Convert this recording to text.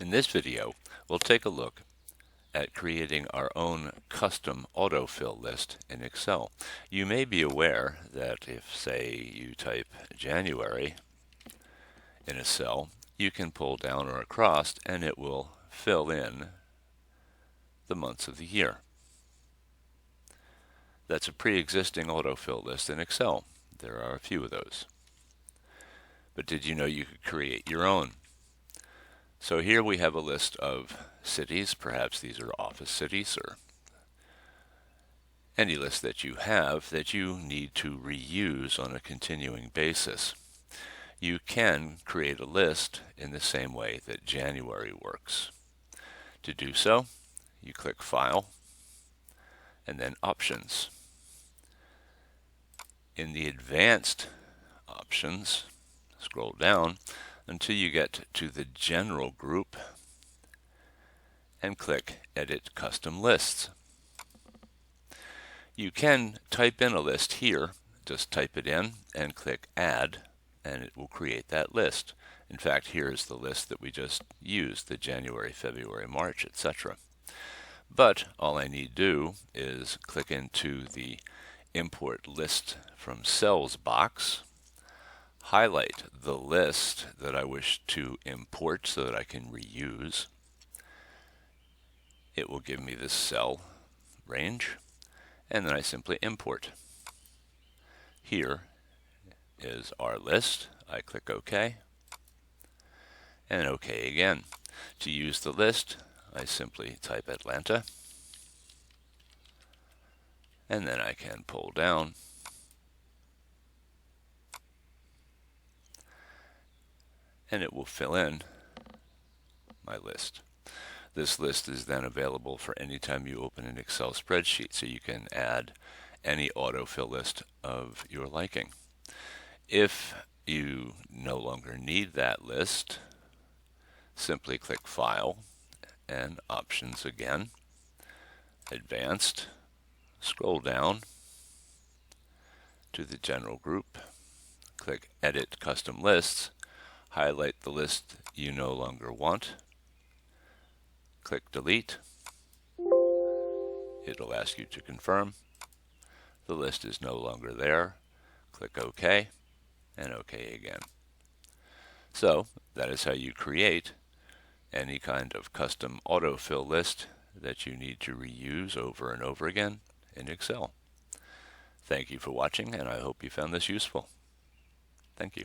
In this video, we'll take a look at creating our own custom autofill list in Excel. You may be aware that if, say, you type January in a cell, you can pull down or across and it will fill in the months of the year. That's a pre-existing autofill list in Excel. There are a few of those. But did you know you could create your own? So here we have a list of cities. Perhaps these are office cities or any list that you have that you need to reuse on a continuing basis. You can create a list in the same way that January works. To do so, you click File and then Options. In the Advanced options, scroll down until you get to the General group and click Edit Custom Lists. You can type in a list here. Just type it in and click Add, and it will create that list. In fact, here's the list that we just used, the January, February, March, etc. But all I need to do is click into the Import List from Cells box, highlight the list that I wish to import so that I can reuse. It will give me this cell range, and then I simply import. Here is our list. I click OK, and OK again. To use the list, I simply type Atlanta, and then I can pull down and it will fill in my list. This list is then available for any time you open an Excel spreadsheet, so you can add any autofill list of your liking. If you no longer need that list, simply click File and Options again, Advanced, scroll down to the General group, click Edit Custom Lists, highlight the list you no longer want, click Delete. It'll ask you to confirm. The list is no longer there. Click OK and OK again. So that is how you create any kind of custom autofill list that you need to reuse over and over again in Excel. Thank you for watching, and I hope you found this useful. Thank you.